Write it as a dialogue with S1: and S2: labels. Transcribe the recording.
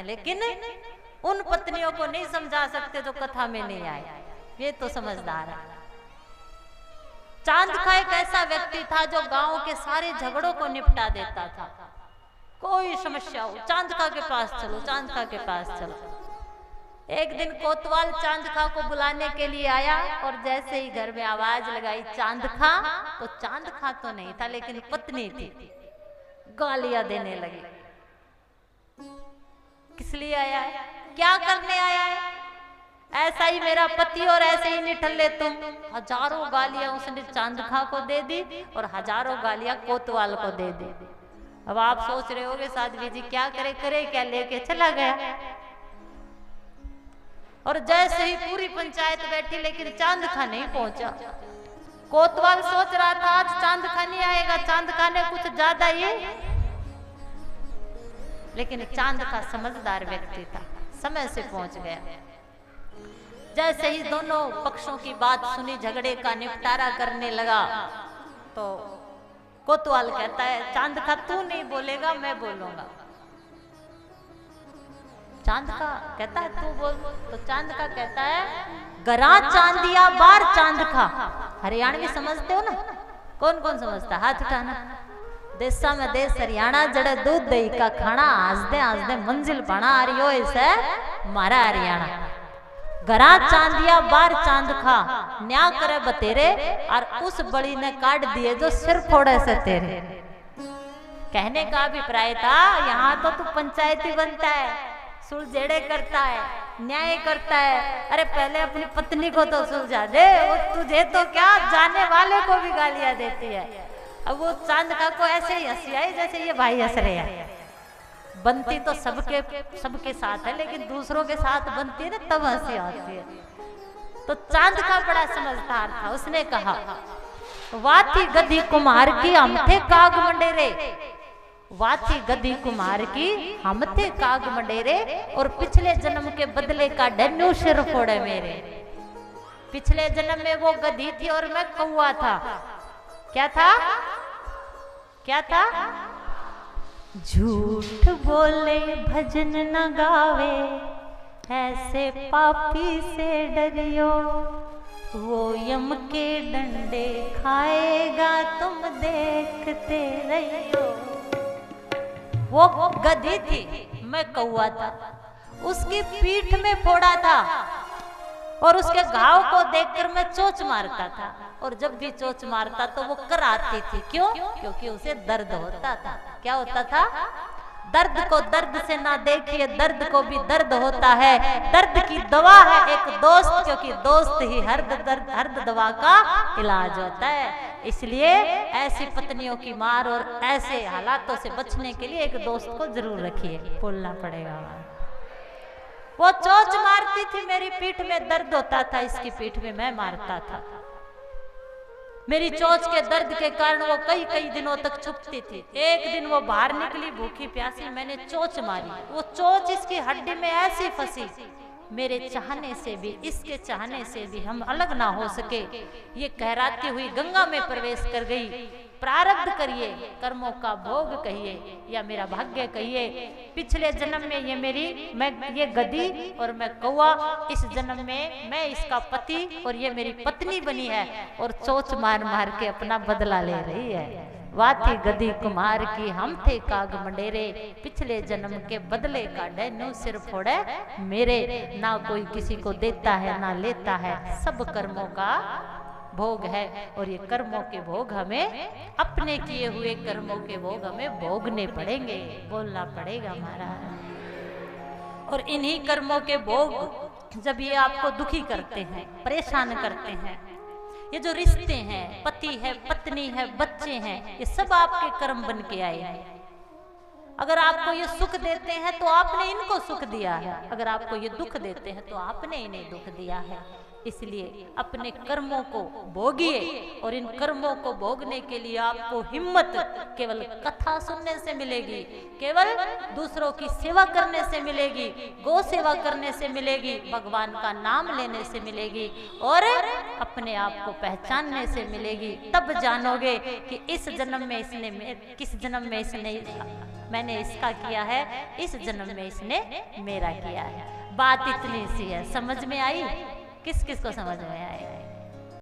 S1: हैं, लेकिन उन पत्नियों को नहीं समझा सकते जो कथा में नहीं आए। ये तो समझदार है। चांदखा एक ऐसा व्यक्ति था जो गांव के सारे झगड़ों को निपटा देता था। कोई समस्या हो, चांदखा के पास चलो, चांदखा के पास चलो। एक दिन कोतवाल चांदखा को बुलाने के लिए आया और जैसे ही घर में आवाज लगाई चांदखा, तो चांदखा तो नहीं था लेकिन पत्नी थी। गालियां देने लगी। किस लिए आया है, क्या करने आया है? ऐसा ही मेरा पति और ऐसे ही निठल्ले तुम। हजारों गालियां उसने चांदखा को दे दी और हजारों गालियां कोतवाल को दे दी। अब आप सोच रहे होगे साध्वी जी क्या करे, करे क्या, लेके चला गया। और जैसे ही पूरी पंचायत बैठी लेकिन चांदखा नहीं पहुंचा। कोतवाल सोच रहा था आज चांदखा नहीं आएगा, चांदखा ने कुछ ज्यादा ही, लेकिन चांदखा समझदार व्यक्ति था, समय से पहुंच गया। जैसे ही दोनों पक्षों की बात सुनी, झगड़े का निपटारा करने लगा, तो कोतवाल कहता है चांदखा तू नहीं बोलेगा मैं बोलूंगा। चांदखा कहता है तू बोल, तो चांदखा कहता है गरा चांदिया बार चांदखा। हरियाणवी समझते हो ना? कौन कौन समझता, हाथ उठाना। देशा में देश हरियाणा, जड़े दूध दही का खाना, आज दे मंजिल बना आ रही हो इसे मारा हरियाणा। गरा चांदिया बार चांदखा, न्या करे बतेरे और उस बड़ी ने काट दिए जो सिर फोड़े से तेरे। कहने का अभिप्राय था यहाँ तो तू पंचायती बनता है, सुलझेड़े करता है, न्याय करता है, अरे पहले अपनी पत्नी को तो सुलझा दे, वो तुझे तो क्या जाने वाले को भी गालियां देती है। अब वो चांदखा को ऐसे ही हंसी आई जैसे ये भाई हंस रहे हैं। बनती तो सबके साथ है, लेकिन दूसरों के साथ बनती है ना तब हंसी आती है। तो चांदखा बड़ा समझदार था, उसने कहा वाथी गधी कुमार की हम थे काग मंडेरे, वाथी गधी कुमार की हम थे काग मंडेरे, और पिछले जन्म के बदले का डन्नू सिर फोड़े मेरे। पिछले जन्म में वो गधी थी और मैं कौवा था। क्या था, क्या था? झूठ बोले भजन न गावे, ऐसे पापी से डरियो, वो यम के डंडे खाएगा तुम देखते रहियो। वो गधी थी, मैं कौवा था, उसकी पीठ में फोड़ा था और उसके घाव को देखकर मैं चोंच मारता था, और जब भी चोंच मारता तो वो कराती थी। क्यों? क्योंकि उसे दर्द होता था। क्या होता था? दर्द को दर्द से ना देखिए, दर्द को भी दर्द होता है। दर्द की दवा है एक दोस्त, क्योंकि दोस्त ही हर दवा का इलाज होता है। इसलिए ऐसी पत्नियों की मार और ऐसे हालातों से बचने के लिए एक दोस्त को जरूर रखिए, बोलना पड़ेगा। वो चोंच मारती थी, मेरी पीठ में दर्द होता था, इसकी पीठ में मैं मारता था। मेरी चोंच के दर्द के कारण वो कई दिनों तक छुपती थी। एक दिन वो बाहर निकली भूखी प्यासी, मैंने चोंच मारी, वो चोंच इसकी हड्डी में ऐसी फंसी, मेरे चाहने से भी, इसके चाहने से भी हम अलग ना हो सके। ये कहराती हुई गंगा में प्रवेश कर गई। प्रारब्ध करिए, कर्मों का भोग कहिए या मेरा भाग्य कहिए। पिछले जन्म में मैं ये गधी और मैं कौवा, इस जन्म में मैं इसका पति और ये मेरी पत्नी बनी है और चोंच मार मार के अपना बदला ले रही है। वाथी गधी कुमार की हम थे काग मंडेरे, पिछले जन्म के बदले का डैनू सिर फोड़े मेरे। ना कोई किसी को देता है ना लेता है, सब कर्मों का भोग है, और ये कर्मों के भोग हमें, अपने किए हुए कर्मों के भोग हमें भोगने पड़ेंगे, बोलना पड़ेगा महाराज। और इन्हीं कर्मों के भोग जब ये आपको दुखी करते हैं, परेशान करते हैं, ये जो रिश्ते हैं, पति है, पत्नी है, बच्चे हैं, ये सब आपके कर्म बन के आए हैं। अगर आपको ये सुख देते हैं तो आपने इनको सुख दिया है, अगर आपको ये दुख देते हैं तो आपने इन्हें दुख दिया है। इसलिए अपने कर्मों को भोगिए, और इन कर्मों को भोगने के लिए आपको हिम्मत केवल कथा सुनने से मिलेगी, केवल दूसरों की सेवा करने से मिलेगी, गौ सेवा करने से मिलेगी, भगवान का नाम लेने से मिलेगी, और अपने आप को पहचानने से मिलेगी। तब जानोगे कि इस जन्म में इसने, किस जन्म में इसने मैंने इसका किया है, इस जन्म में इसने मेरा किया है। बात इतनी सी है, समझ में आई? किस किस को समझ में आएगी?